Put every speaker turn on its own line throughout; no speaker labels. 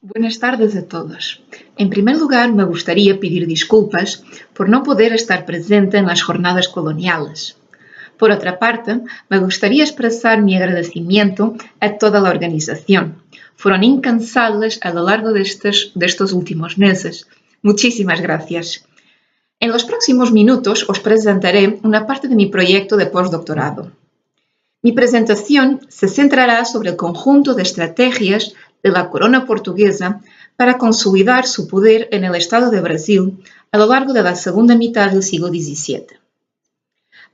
Buenas tardes a todos. En primer lugar, me gustaría pedir disculpas por no poder estar presente en las jornadas coloniales. Por otra parte, me gustaría expresar mi agradecimiento a toda la organización. Fueron incansables a lo largo de estos últimos meses. Muchísimas gracias. En los próximos minutos os presentaré una parte de mi proyecto de postdoctorado. Mi presentación se centrará sobre el conjunto de estrategias de la corona portuguesa para consolidar su poder en el Estado de Brasil a lo largo de la segunda mitad del siglo XVII.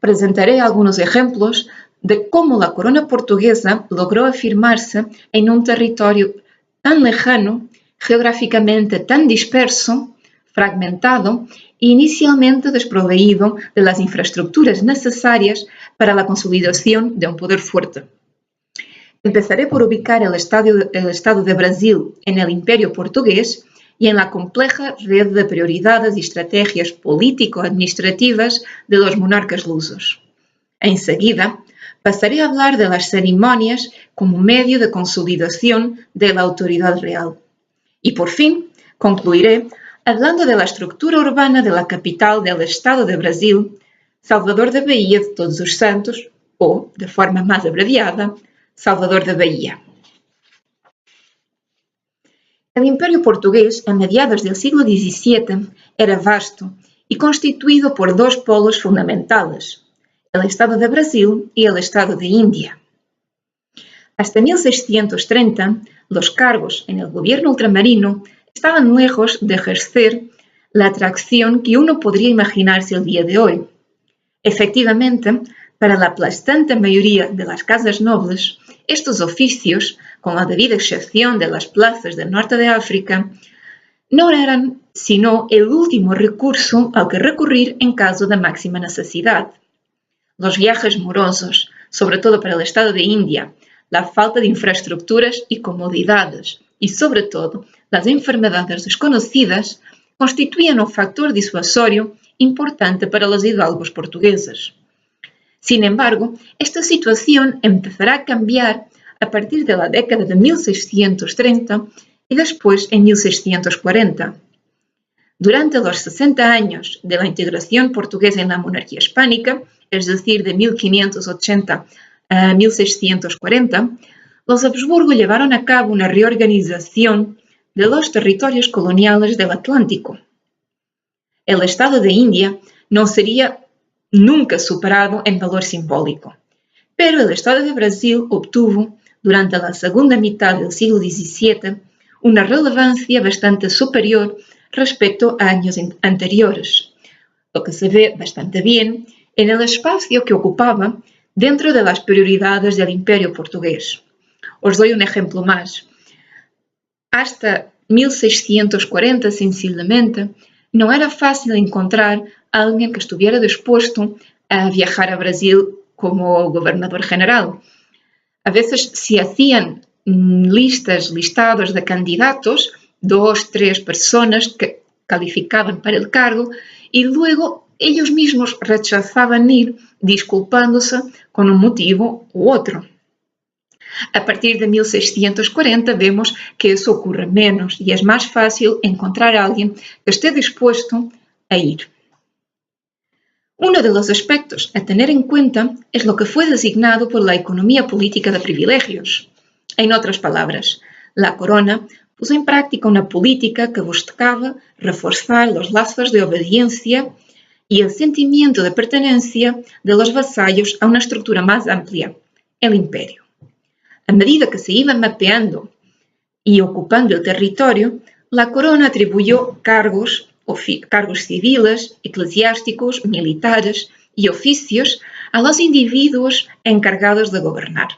Presentaré algunos ejemplos de cómo la corona portuguesa logró afirmarse en un territorio tan lejano, geográficamente tan disperso, fragmentado e inicialmente desproveído de las infraestructuras necesarias para la consolidación de un poder fuerte. Empezaré por ubicar el Estado de Brasil en el Imperio portugués y en la compleja red de prioridades y estrategias político-administrativas de los monarcas lusos. Enseguida, pasaré a hablar de las ceremonias como medio de consolidación de la autoridad real. Y por fin, concluiré hablando de la estructura urbana de la capital del Estado de Brasil, Salvador da Bahia de Todos os Santos, o, de forma más abreviada, Salvador da Bahia. El Imperio portugués, a mediados del siglo XVII, era vasto y constituido por dos polos fundamentales, el Estado de Brasil y el Estado de India. Hasta 1630, los cargos en el gobierno ultramarino estaban lejos de ejercer la atracción que uno podría imaginarse el día de hoy. Efectivamente, para la aplastante mayoría de las casas nobles, estos oficios, con la debida excepción de las plazas del norte de África, no eran sino el último recurso al que recurrir en caso de máxima necesidad. Los viajes morosos, sobre todo para el Estado de India, la falta de infraestructuras y comodidades, y sobre todo las enfermedades desconocidas, constituían un factor disuasorio importante para los hidalgos portugueses. Sin embargo, esta situación empezará a cambiar a partir de la década de 1630 y después en 1640. Durante los 60 años de la integración portuguesa en la monarquía hispánica, es decir, de 1580 a 1640, los Habsburgo llevaron a cabo una reorganización de los territorios coloniales del Atlántico. El Estado de India no sería nunca superado en valor simbólico, pero el Estado de Brasil obtuvo, durante la segunda mitad del siglo XVII, una relevancia bastante superior respecto a años anteriores, lo que se ve bastante bien en el espacio que ocupaba dentro de las prioridades del Imperio portugués. Os doy un ejemplo más. Hasta 1640, sencillamente, no era fácil encontrar a alguien que estuviera dispuesto a viajar a Brasil como gobernador general. A veces se hacían listados de candidatos, 2, 3 personas que calificaban para el cargo y luego ellos mismos rechazaban ir disculpándose con un motivo u otro. A partir de 1640 vemos que eso ocurre menos y es más fácil encontrar a alguien que esté dispuesto a ir. Uno de los aspectos a tener en cuenta es lo que fue designado por la economía política de privilegios. En otras palabras, la corona puso en práctica una política que buscaba reforzar los lazos de obediencia y el sentimiento de pertenencia de los vasallos a una estructura más amplia, el imperio. A medida que se iba mapeando y ocupando el territorio, la corona atribuyó cargos civiles, eclesiásticos, militares y oficios a los individuos encargados de gobernar.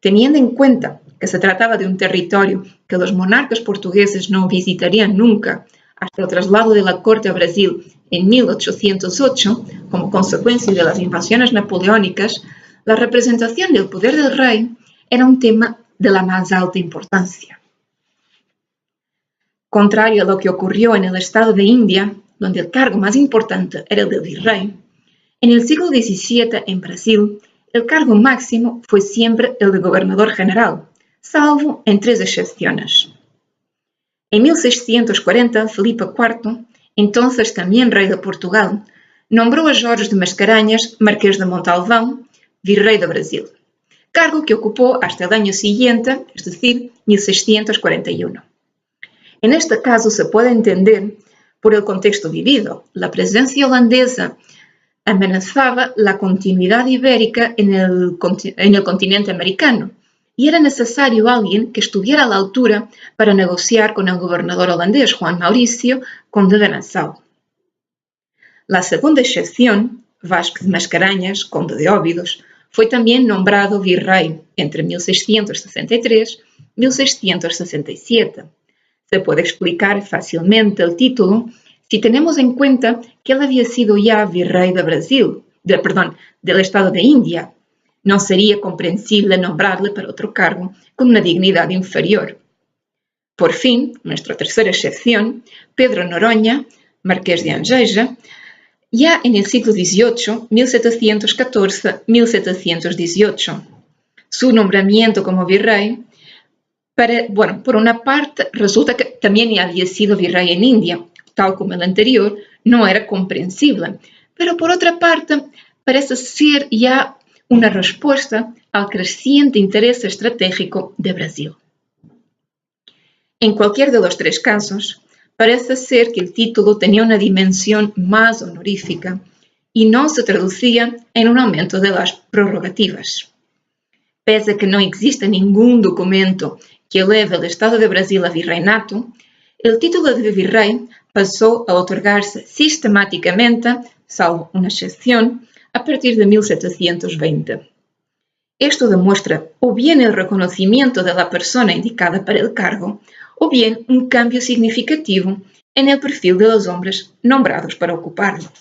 Teniendo en cuenta que se trataba de un territorio que los monarcas portugueses no visitarían nunca hasta el traslado de la corte a Brasil en 1808, como consecuencia de las invasiones napoleónicas, la representación del poder del rey era un tema de la más alta importancia. Contrario a lo que ocurrió en el Estado de India, donde el cargo más importante era el del virrey, en el siglo XVII en Brasil, el cargo máximo fue siempre el de gobernador general, salvo en 3 excepciones. En 1640, Filipe IV, entonces también rey de Portugal, nombró a Jorge de Mascarenhas marqués de Montalvão, virrey de Brasil, cargo que ocupó hasta el año siguiente, es decir, 1641. En este caso se puede entender por el contexto vivido. La presencia holandesa amenazaba la continuidad ibérica en el continente americano y era necesario alguien que estuviera a la altura para negociar con el gobernador holandés Juan Mauricio, conde de Nassau. La segunda excepción, Vasco de Mascarenhas, conde de Óbidos, fue también nombrado virrey entre 1663 y 1667. Se puede explicar fácilmente el título si tenemos en cuenta que él había sido ya virrey de Brasil, del estado de India. No sería comprensible nombrarle para otro cargo con una dignidad inferior. Por fin, nuestra tercera excepción, Pedro Noronha, marqués de Angeja, ya en el siglo XVIII, 1714-1718. Su nombramiento como virrey, por una parte, resulta que también ya había sido virrey en India, tal como el anterior, no era comprensible. Pero por otra parte, parece ser ya una respuesta al creciente interés estratégico de Brasil. En cualquier de los tres casos, parece ser que el título tenía una dimensión más honorífica y no se traducía en un aumento de las prerrogativas. Pese a que no existe ningún documento que eleve el Estado de Brasil a virreinato, el título de virrey pasó a otorgarse sistemáticamente, salvo una excepción, a partir de 1720. Esto demuestra o bien el reconocimiento de la persona indicada para el cargo, o bien un cambio significativo en el perfil de los hombres nombrados para ocuparlo.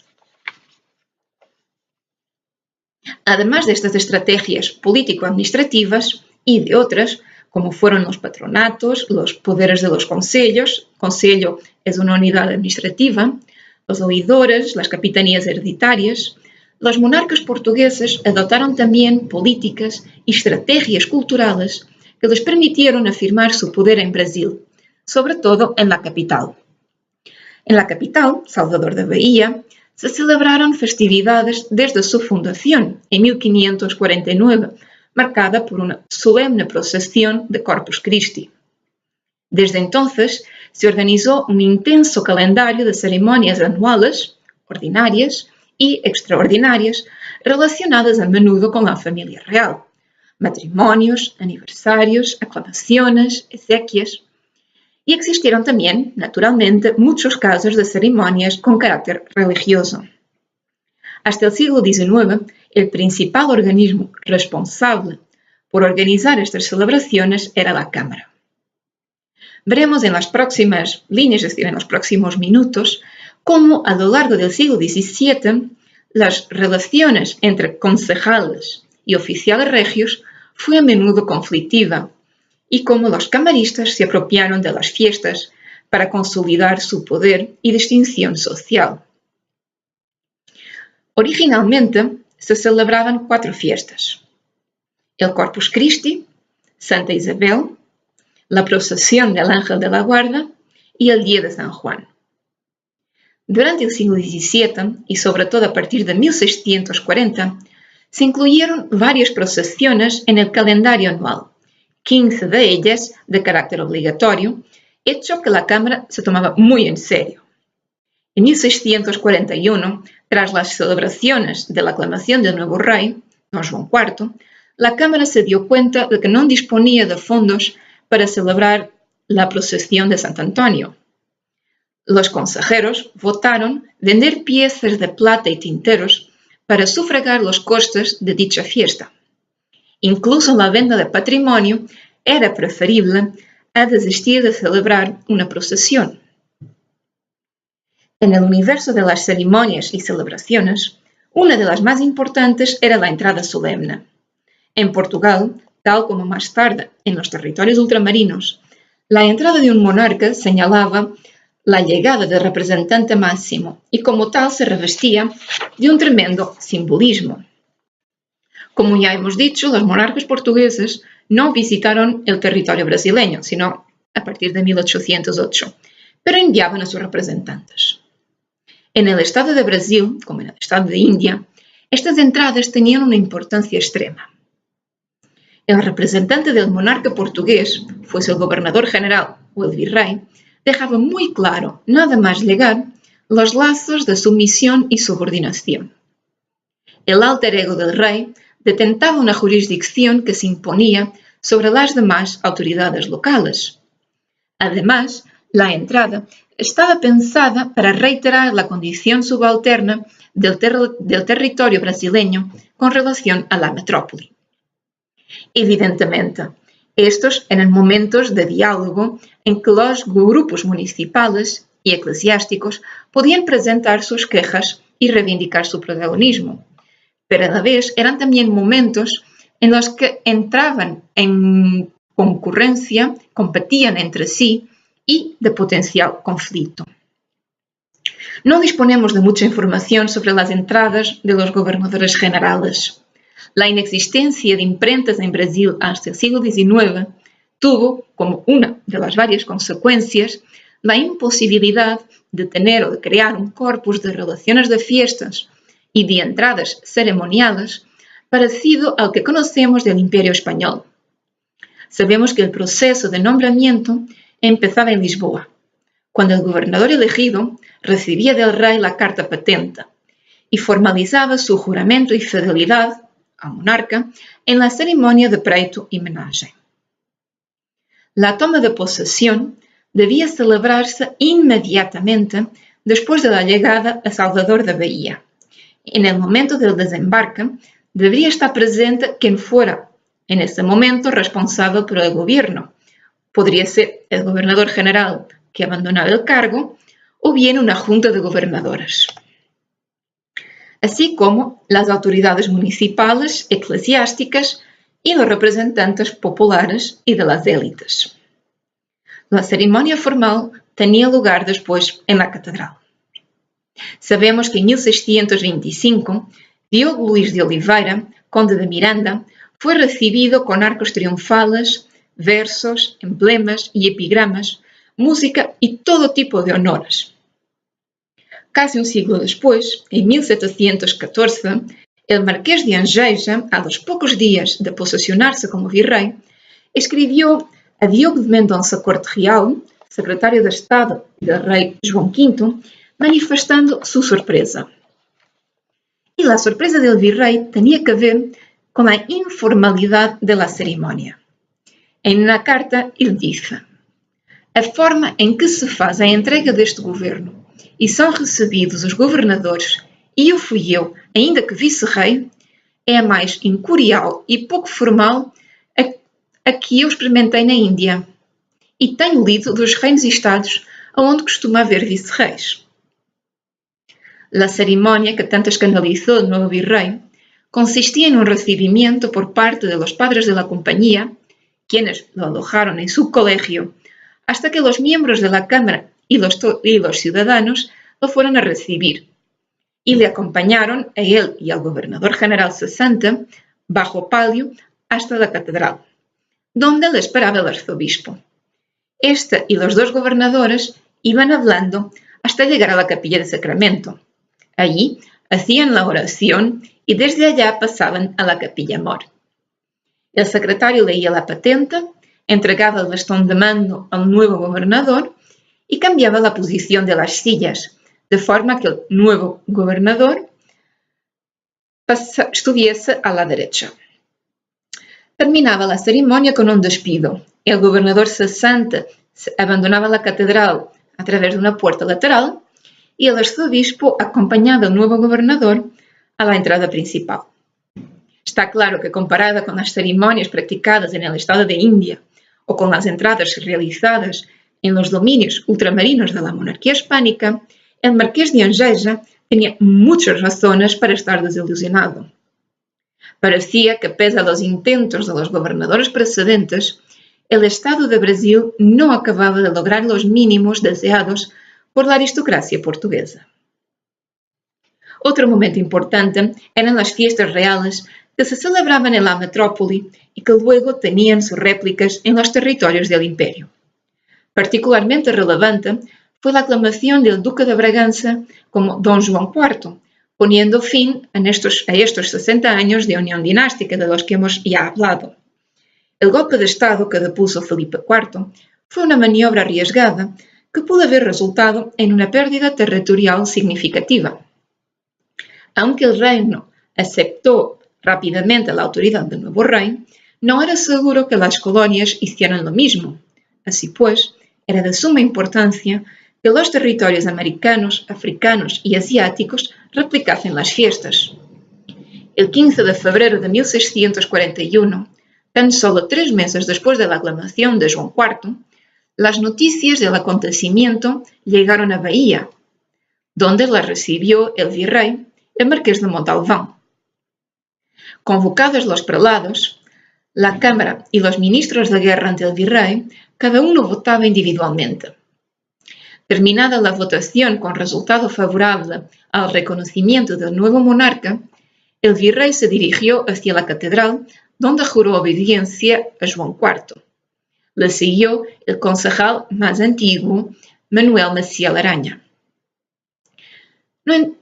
Además de estas estrategias político-administrativas y de otras, como fueron los patronatos, los poderes de los concellos, concello es una unidad administrativa, los oidores, las capitanías hereditarias, los monarcas portugueses adoptaron también políticas y estrategias culturales que les permitieron afirmar su poder en Brasil, sobre todo en la capital. En la capital, Salvador da Bahía, se celebraron festividades desde su fundación en 1549, marcada por una solemne procesión de Corpus Christi. Desde entonces se organizó un intenso calendario de ceremonias anuales, ordinarias y extraordinarias, relacionadas a menudo con la familia real, matrimonios, aniversarios, aclamaciones, exequias. Y existieron también, naturalmente, muchos casos de ceremonias con carácter religioso. Hasta el siglo XIX, el principal organismo responsable por organizar estas celebraciones era la Cámara. Veremos en las próximas líneas, es decir, en los próximos minutos, cómo a lo largo del siglo XVII las relaciones entre concejales y oficiales regios fue a menudo conflictiva y cómo los camaristas se apropiaron de las fiestas para consolidar su poder y distinción social. Originalmente se celebraban 4 fiestas: el Corpus Christi, Santa Isabel, la procesión del Ángel de la Guarda y el Día de San Juan. Durante el siglo XVII y sobre todo a partir de 1640, se incluyeron varias procesiones en el calendario anual, 15 de ellas de carácter obligatorio, hecho que la Cámara se tomaba muy en serio. En 1641, tras las celebraciones de la aclamación del nuevo rey, don João IV, la Cámara se dio cuenta de que no disponía de fondos para celebrar la procesión de Sant Antonio. Los consejeros votaron vender piezas de plata y tinteros para sufragar los costes de dicha fiesta. Incluso la venta de patrimonio era preferible a desistir de celebrar una procesión. En el universo de las ceremonias y celebraciones, una de las más importantes era la entrada solemne. En Portugal, tal como más tarde en los territorios ultramarinos, la entrada de un monarca señalaba la llegada del representante máximo y como tal se revestía de un tremendo simbolismo. Como ya hemos dicho, los monarcas portugueses no visitaron el territorio brasileño, sino a partir de 1808, pero enviaban a sus representantes. En el Estado de Brasil, como en el Estado de India, estas entradas tenían una importancia extrema. El representante del monarca portugués, fuese el gobernador general o el virrey, dejaba muy claro, nada más llegar, los lazos de sumisión y subordinación. El alter ego del rey detentaba una jurisdicción que se imponía sobre las demás autoridades locales. Además, la entrada estaba pensada para reiterar la condición subalterna del territorio brasileño con relación a la metrópoli. Evidentemente, estos eran momentos de diálogo en que los grupos municipales y eclesiásticos podían presentar sus quejas y reivindicar su protagonismo, pero a la vez eran también momentos en los que entraban en concurrencia, competían entre sí y de potencial conflicto. No disponemos de mucha información sobre las entradas de los gobernadores generales. La inexistencia de imprentas en Brasil hasta el siglo XIX tuvo, como una de las varias consecuencias, la imposibilidad de tener o de crear un corpus de relaciones de fiestas y de entradas ceremoniales parecido al que conocemos del Imperio Español. Sabemos que el proceso de nombramiento empezaba en Lisboa, cuando el gobernador elegido recibía del rey la carta patente y formalizaba su juramento y fidelidad al monarca en la ceremonia de preito y menaje. La toma de posesión debía celebrarse inmediatamente después de la llegada a Salvador da Bahía. En el momento del desembarque debería estar presente quien fuera en ese momento responsable por el gobierno. Podría ser el gobernador general que abandonaba el cargo o bien una junta de gobernadores, así como las autoridades municipales, eclesiásticas y los representantes populares y de las élites. La ceremonia formal tenía lugar después en la catedral. Sabemos que en 1625, Diogo Luís de Oliveira, conde de Miranda, fue recibido con arcos triunfales, versos, emblemas y epigramas, música y todo tipo de honores. Casi un siglo después, en 1714, el marqués de Angeja, a los pocos días de posesionarse como virrey, escribió a Diogo de Mendonça Corte Real, secretario de Estado del rey João V, manifestando su sorpresa. Y la sorpresa del virrey tenía que ver con la informalidad de la ceremonia. En una carta, él dice: a forma em que se faz a entrega deste governo e são recebidos os governadores, e o fui eu, ainda que vice-rei, é a mais incurial e pouco formal a que eu experimentei na Índia, e tenho lido dos reinos e estados onde costuma haver vice-reis. La ceremonia que tanto escandalizó el nuevo virrey consistía en un recibimiento por parte de los padres de la compañía, quienes lo alojaron en su colegio, hasta que los miembros de la Cámara y los ciudadanos lo fueron a recibir, y le acompañaron a él y al gobernador general cesante, bajo palio, hasta la catedral, donde le esperaba el arzobispo. Este y los dos gobernadores iban hablando hasta llegar a la capilla de Sacramento. Allí hacían la oración y desde allá pasaban a la capilla mor. El secretario leía la patente, entregaba el bastón de mando al nuevo gobernador y cambiaba la posición de las sillas, de forma que el nuevo gobernador estuviese a la derecha. Terminaba la ceremonia con un despido. El gobernador cesante abandonaba la catedral a través de una puerta lateral y el arzobispo acompañaba al nuevo gobernador a la entrada principal. Está claro que comparada con las ceremonias practicadas en el estado de India o con las entradas realizadas en los dominios ultramarinos de la monarquía hispánica, el marqués de Angeja tenía muchas razones para estar desilusionado. Parecía que, pese a los intentos de los gobernadores precedentes, el Estado de Brasil no acababa de lograr los mínimos deseados por la aristocracia portuguesa. Otro momento importante eran las fiestas reales que se celebraban en la metrópoli y que luego tenían sus réplicas en los territorios del imperio. Particularmente relevante fue la aclamación del duque de Braganza como Don Juan IV, poniendo fin a estos 60 años de unión dinástica de los que hemos ya hablado. El golpe de Estado que depuso Felipe IV fue una maniobra arriesgada que pudo haber resultado en una pérdida territorial significativa. Aunque el reino aceptó rápidamente la autoridad del nuevo rey, no era seguro que las colonias hicieran lo mismo. Así pues, era de suma importancia que los territorios americanos, africanos y asiáticos replicasen las fiestas. El 15 de febrero de 1641, tan solo 3 meses después de la aclamación de Juan IV, las noticias del acontecimiento llegaron a Bahía, donde las recibió el virrey, el marqués de Montalbán. Convocados los prelados, la Cámara y los ministros de guerra ante el virrey, cada uno votaba individualmente. Terminada la votación con resultado favorable al reconocimiento del nuevo monarca, el virrey se dirigió hacia la catedral, donde juró obediencia a Juan IV. Le siguió el concejal más antiguo, Manuel Maciel Araña.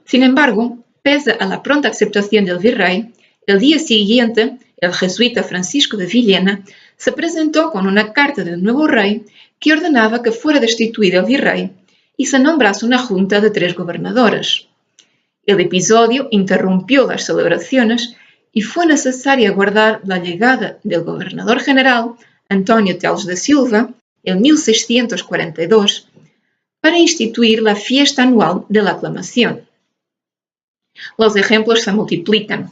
Sin embargo, pese a la pronta aceptación del virrey, el día siguiente, el jesuita Francisco de Villena se presentó con una carta del nuevo rey que ordenaba que fuera destituido el virrey y se nombrase una junta de 3 gobernadores. El episodio interrumpió las celebraciones y fue necesario aguardar la llegada del gobernador general, Antonio Teles de Silva, en 1642, para instituir la fiesta anual de la aclamación. Los ejemplos se multiplican,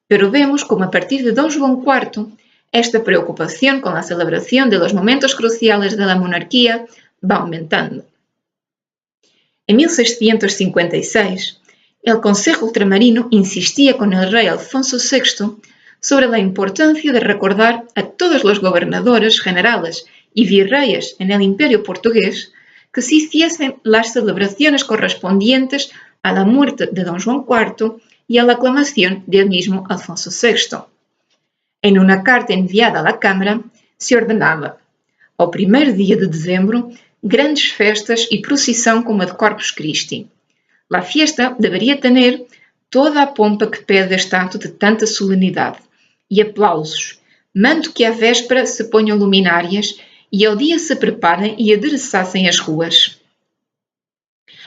pero vemos como a partir de Don Juan IV, esta preocupación con la celebración de los momentos cruciales de la monarquía va aumentando. En 1656, el Consejo Ultramarino insistía con el rey Alfonso VI sobre la importancia de recordar a todos los gobernadores generales y virreyes en el Imperio portugués que se hiciesen las celebraciones correspondientes a la muerte de Don Juan IV y a la aclamación del mismo Alfonso VI. En una carta enviada a la Cámara se ordenaba, ao primeiro dia de dezembro, grandes festas y procesión como de Corpus Christi. La fiesta debería tener toda a pompa que pede estatus de tanta solenidade e aplausos, mando que à véspera se ponham luminárias e ao dia se preparem e adereçassem as ruas.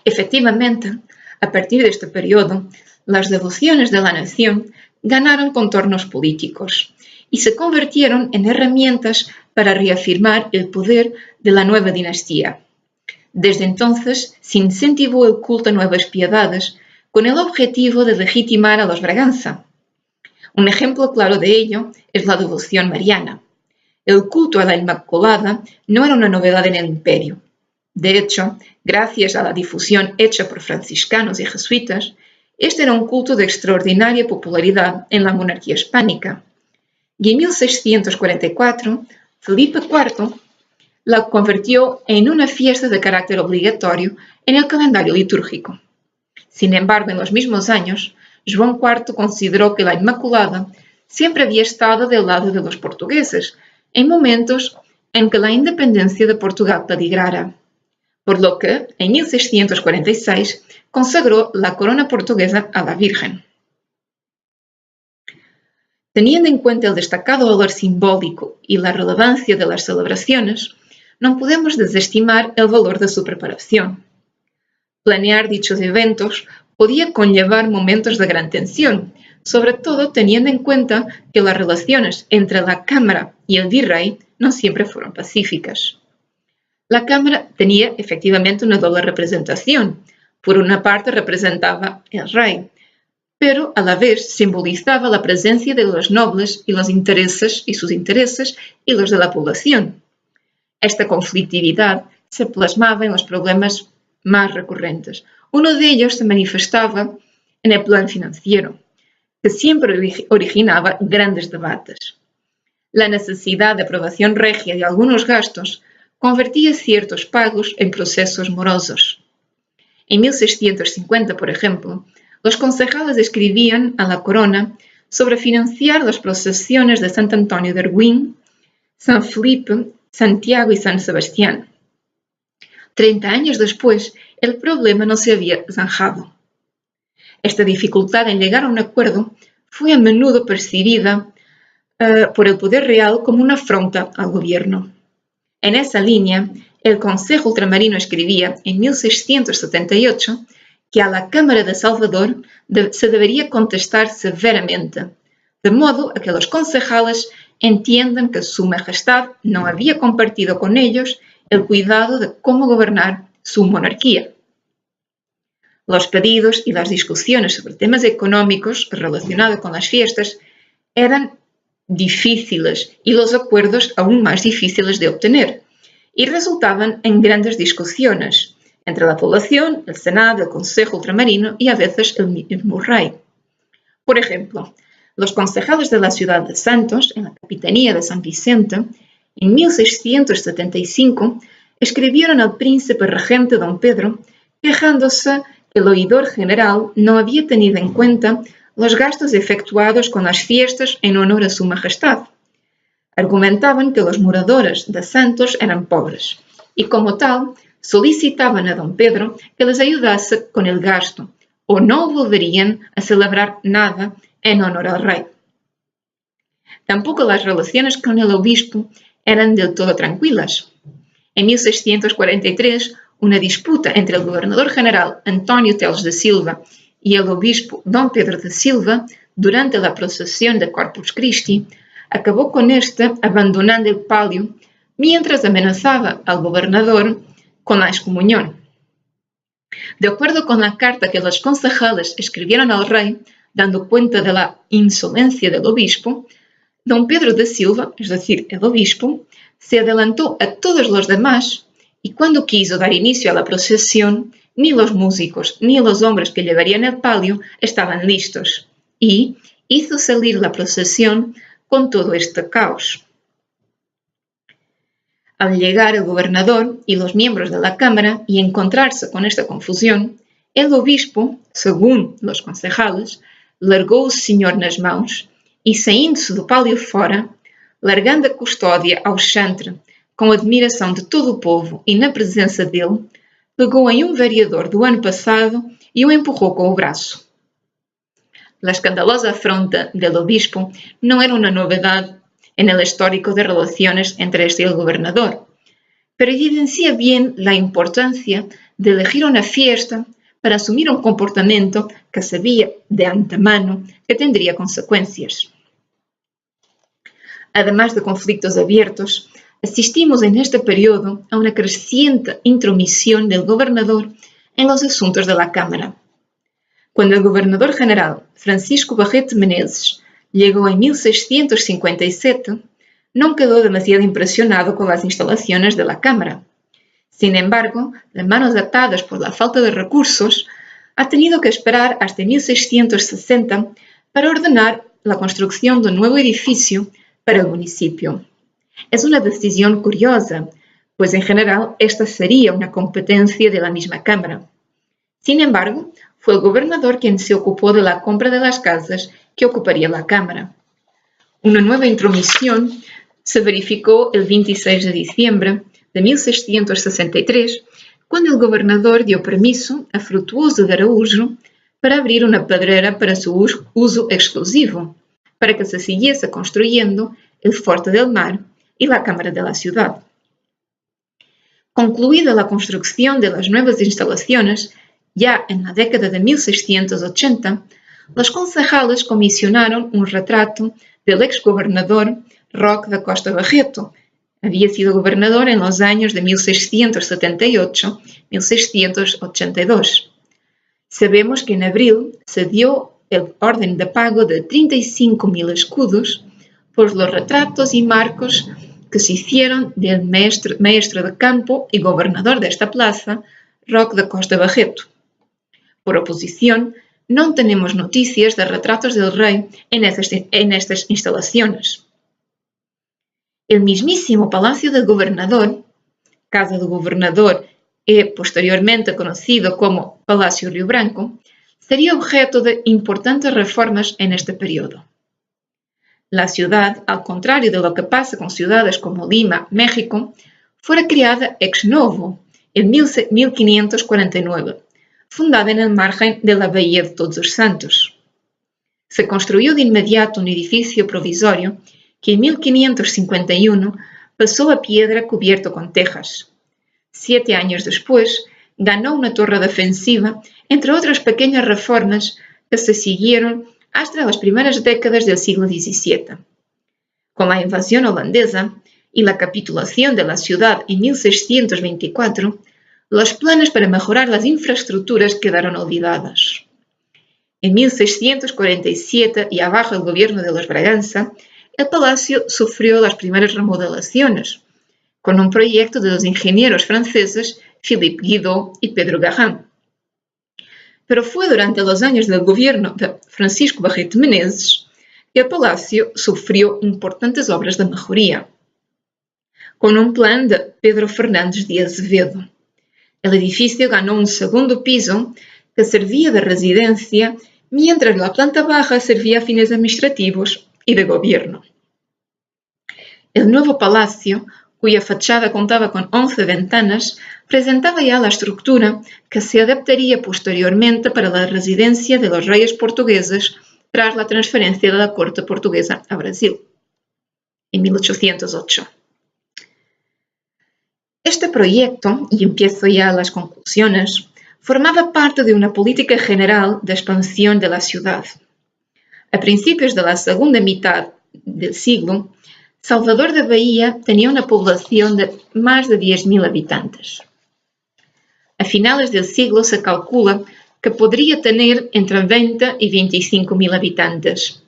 Efectivamente, a partir de este periodo, las devociones de la nación ganaron contornos políticos y se convirtieron en herramientas para reafirmar el poder de la nueva dinastía. Desde entonces se incentivó el culto a nuevas piedades con el objetivo de legitimar a los Braganza. Un ejemplo claro de ello es la devoción mariana. El culto a la Inmaculada no era una novedad en el imperio. De hecho, gracias a la difusión hecha por franciscanos y jesuitas, este era un culto de extraordinaria popularidad en la monarquía hispánica. Y en 1644, Felipe IV la convirtió en una fiesta de carácter obligatorio en el calendario litúrgico. Sin embargo, en los mismos años, Juan IV consideró que la Inmaculada siempre había estado del lado de los portugueses, en momentos en que la independencia de Portugal peligrara, por lo que en 1646 consagró la corona portuguesa a la Virgen. Teniendo en cuenta el destacado valor simbólico y la relevancia de las celebraciones, no podemos desestimar el valor de su preparación. Planear dichos eventos podía conllevar momentos de gran tensión, sobre todo teniendo en cuenta que las relaciones entre la Cámara y el virrey no siempre fueron pacíficas. La Cámara tenía efectivamente una doble representación. Por una parte representaba el rey, pero a la vez simbolizaba la presencia de los nobles y sus intereses y los de la población. Esta conflictividad se plasmaba en los problemas más recurrentes. Uno de ellos se manifestaba en el plan financiero, que siempre originaba grandes debates. La necesidad de aprobación regia de algunos gastos convertía ciertos pagos en procesos morosos. En 1650, por ejemplo, los concejales escribían a la corona sobre financiar las procesiones de Sant Antonio de Erguín, San Felipe, Santiago y San Sebastián. 30 años después, el problema no se había zanjado. Esta dificultad en llegar a un acuerdo fue a menudo percibida por el poder real como una afrenta al gobierno. En esa línea, el Consejo Ultramarino escribía en 1678 que a la Cámara de Salvador se debería contestar severamente, de modo a que los concejales entiendan que Su Majestad no había compartido con ellos el cuidado de cómo gobernar su monarquía. Los pedidos y las discusiones sobre temas económicos relacionados con las fiestas eran difíciles y los acuerdos aún más difíciles de obtener, y resultaban en grandes discusiones entre la población, el Senado, el Consejo Ultramarino y a veces el mismo rey. Por ejemplo, los concejales de la ciudad de Santos, en la capitanía de San Vicente, en 1675, escribieron al príncipe regente don Pedro quejándose que el oidor general no había tenido en cuenta los gastos efectuados con las fiestas en honor a Su Majestad. Argumentaban que los moradores de Santos eran pobres y, como tal, solicitaban a don Pedro que les ayudase con el gasto o no volverían a celebrar nada en honor al rey. Tampoco las relaciones con el obispo eran del todo tranquilas. En 1643, una disputa entre el gobernador general António Teles de Silva y el obispo don Pedro de Silva durante la procesión de Corpus Christi acabó con este abandonando el palio mientras amenazaba al gobernador con la excomunión. De acuerdo con la carta que los concejales escribieron al rey, dando cuenta de la insolencia del obispo, don Pedro de Silva, es decir, el obispo, se adelantó a todos los demás y cuando quiso dar inicio a la procesión, ni los músicos ni los hombres que llevarían el palio estaban listos y hizo salir la procesión con todo este caos. Al llegar el gobernador y los miembros de la Cámara y encontrarse con esta confusión, el obispo, según los concejales, largou o senhor nas mãos e, saindo-se do pálio fora, largando a custódia ao chantre, com admiração de todo o povo e na presença dele, pegou em um vereador do ano passado e o empurrou com o braço. La escandalosa afronta del obispo no era una novedad en el histórico de relaciones entre este y el gobernador, pero evidencia bien la importancia de elegir una fiesta para asumir un comportamiento que sabía de antemano que tendría consecuencias. Además de conflictos abiertos, asistimos en este periodo a una creciente intromisión del gobernador en los asuntos de la Cámara. Cuando el gobernador general Francisco Barreto Menezes llegó en 1657, no quedó demasiado impresionado con las instalaciones de la Cámara. Sin embargo, de manos atadas por la falta de recursos, ha tenido que esperar hasta 1660 para ordenar la construcción de un nuevo edificio para el municipio. Es una decisión curiosa, pues en general esta sería una competencia de la misma Cámara. Sin embargo, fue el gobernador quien se ocupó de la compra de las casas que ocuparía la Cámara. Una nueva intromisión se verificó el 26 de diciembre de 1663, cuando el gobernador dio permiso a Frutuoso de Araújo para abrir una pedrera para su uso exclusivo, para que se siguiese construyendo el Forte del Mar y la Cámara de la ciudad. Concluida la construcción de las nuevas instalaciones, ya en la década de 1680, los concejales comisionaron un retrato del exgobernador Roque da Costa Barreto. Había sido gobernador en los años de 1678-1682. Sabemos que en abril se dio el orden de pago de 35.000 escudos por los retratos y marcos que se hicieron del maestro de campo y gobernador de esta plaza, Roque da Costa Barreto. Por oposición, no tenemos noticias de retratos del rey en estas instalaciones. El mismísimo Palacio del Gobernador, Casa del Gobernador y posteriormente conocido como Palacio Río Branco, sería objeto de importantes reformas en este periodo. La ciudad, al contrario de lo que pasa con ciudades como Lima, México, fue creada ex novo en 1549, fundada en el margen de la Bahía de Todos los Santos. Se construyó de inmediato un edificio provisorio que en 1551 pasó a piedra cubierto con tejas. 7 años después, ganó una torre defensiva, entre otras pequeñas reformas que se siguieron hasta las primeras décadas del siglo XVII. Con la invasión holandesa y la capitulación de la ciudad en 1624, los planes para mejorar las infraestructuras quedaron olvidados. En 1647, y abajo el gobierno de los Braganza, el palacio sufrió las primeras remodelaciones, con un proyecto de los ingenieros franceses Philippe Guidot y Pedro Garrin. Pero fue durante los años del gobierno de Francisco Barreto Menezes que el palacio sufrió importantes obras de mejoría, con un plan de Pedro Fernández de Azevedo. El edificio ganó un segundo piso que servía de residencia, mientras la planta baja servía a fines administrativos y de gobierno. El nuevo palacio, cuya fachada contaba con 11 ventanas, presentaba ya la estructura que se adaptaría posteriormente para la residencia de los reyes portugueses tras la transferencia de la corte portuguesa a Brasil, en 1808. Este proyecto, y empiezo ya las conclusiones, formaba parte de una política general de expansión de la ciudad. A principios de la segunda mitad del siglo, Salvador de Bahía tenía una población de más de 10.000 habitantes. A finales del siglo se calcula que podría tener entre 20 y 25.000 habitantes.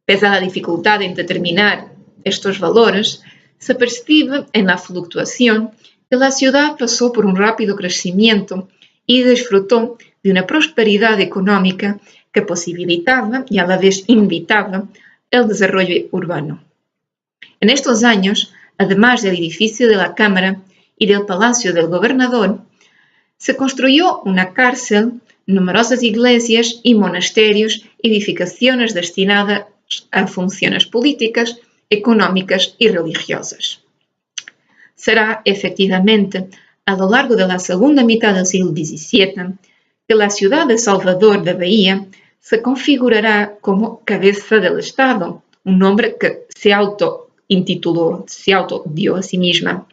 Pese a la dificultad en determinar estos valores, se percibe en la fluctuación que la ciudad pasó por un rápido crecimiento y disfrutó de una prosperidad económica que posibilitaba y a la vez invitaba el desarrollo urbano. En estos años, además del edificio de la Cámara y del Palacio del Gobernador, se construyó una cárcel, numerosas iglesias y monasterios, edificaciones destinadas a funciones políticas, económicas y religiosas. Será efectivamente a lo largo de la segunda mitad del siglo XVII que la ciudad de Salvador de Bahía se configurará como cabeza del Estado, un nombre que se autodio a sí misma.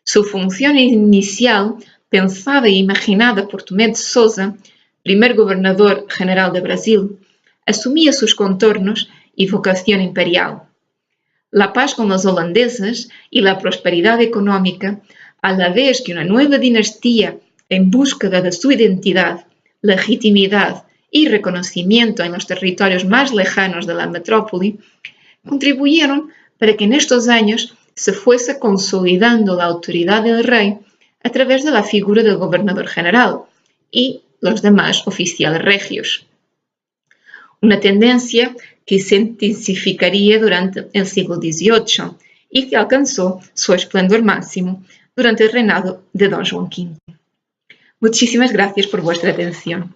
Su función inicial, pensada e imaginada por Tomé de Sousa, primer gobernador general de Brasil, asumía sus contornos y vocación imperial. La paz con los holandeses y la prosperidad económica, a la vez que una nueva dinastía en búsqueda de su identidad, legitimidad y reconocimiento en los territorios más lejanos de la metrópoli, contribuyeron para que en estos años se fuese consolidando la autoridad del rey a través de la figura del gobernador general y los demás oficiales regios. Una tendencia que se intensificaría durante el siglo XVIII y que alcanzó su esplendor máximo durante el reinado de Don João V. Muchísimas gracias por vuestra atención.